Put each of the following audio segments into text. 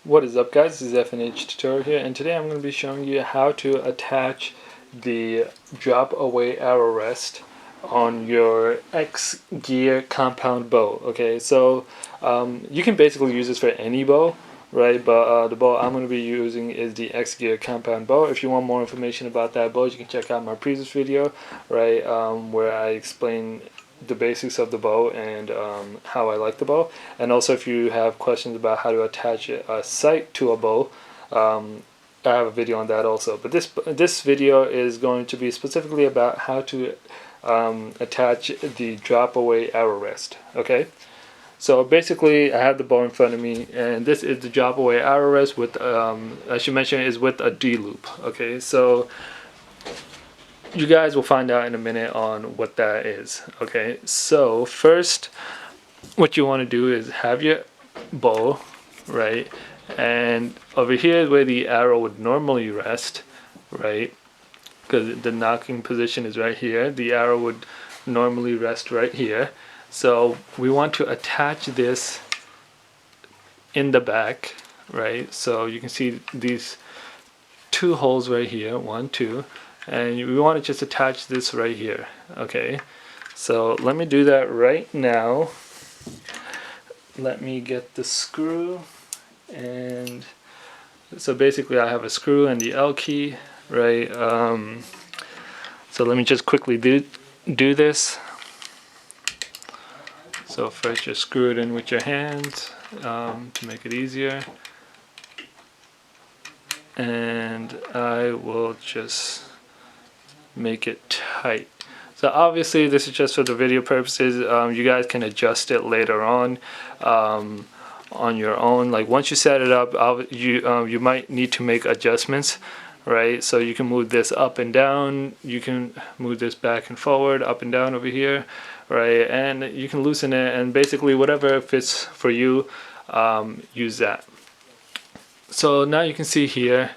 What is up, guys? This is FNH Tutorial here, and today I'm going to be showing you how to attach the drop away arrow rest on your X gear compound bow. Okay, so you can basically use this for any bow, right? But the bow I'm going to be using is the X gear compound bow. If you want more information about that bow, you can check out my previous video, right, where I explain the basics of the bow and how I like the bow. And also, if you have questions about how to attach a sight to a bow, I have a video on that also. But this video is going to be specifically about how to attach the drop away arrow rest. Okay, so basically I have the bow in front of me, and this is the drop away arrow rest with I should mention is with a D loop. Okay, so you guys will find out in a minute on what that is. Okay, so first what you want to do is have your bow, right, and over here is where the arrow would normally rest, right, because the knocking position is right here. The arrow would normally rest right here. So we want to attach this in the back, right? So you can see these two holes right here, 1, 2, and we want to just attach this right here. Okay, so let me do that right now. Let me get the screw, and so basically I have a screw and the L key, right? So let me just quickly do this. So first just screw it in with your hands to make it easier, and I will just make it tight. So obviously this is just for the video purposes. You guys can adjust it later on your own. Like once you set it up, you might need to make adjustments, right? So you can move this up and down, you can move this back and forward, up and down over here, right? And you can loosen it, and basically whatever fits for you, use that. So now you can see here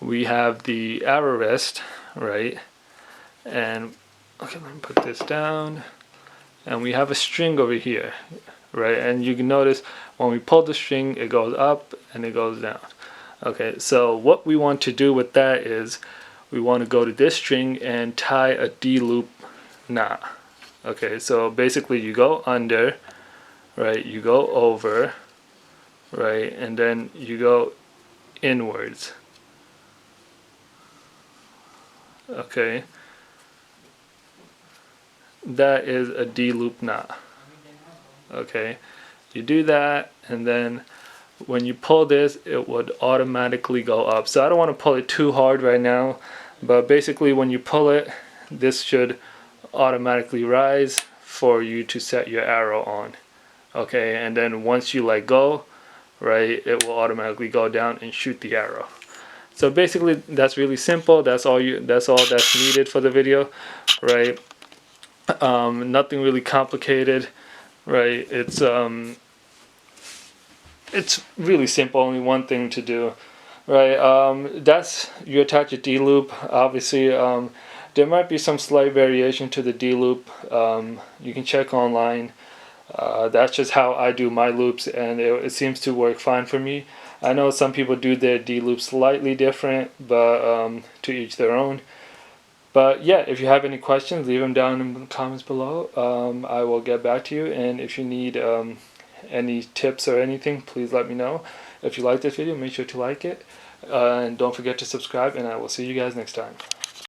we have the arrow rest, right? And okay, let me put this down, and we have a string over here, right? And you can notice when we pull the string, it goes up and it goes down. Okay, so what we want to do with that is we want to go to this string and tie a D loop knot. Okay, so basically you go under, right, you go over, right, and then you go inwards. Okay, that is a D loop knot. Okay, you do that, and then when you pull this, it would automatically go up. So I don't want to pull it too hard right now, but basically when you pull it, this should automatically rise for you to set your arrow on. Okay, and then once you let go, right, it will automatically go down and shoot the arrow. So basically that's really simple. That's all that's needed for the video, right? Nothing really complicated, right? It's really simple. Only one thing to do, right? That's you attach a D loop. Obviously, there might be some slight variation to the D loop. You can check online. That's just how I do my loops, and it seems to work fine for me. I know some people do their D loops slightly different, but to each their own. But yeah, if you have any questions, leave them down in the comments below. I will get back to you, and if you need any tips or anything, please let me know. If you like this video, make sure to like it, and don't forget to subscribe, and I will see you guys next time.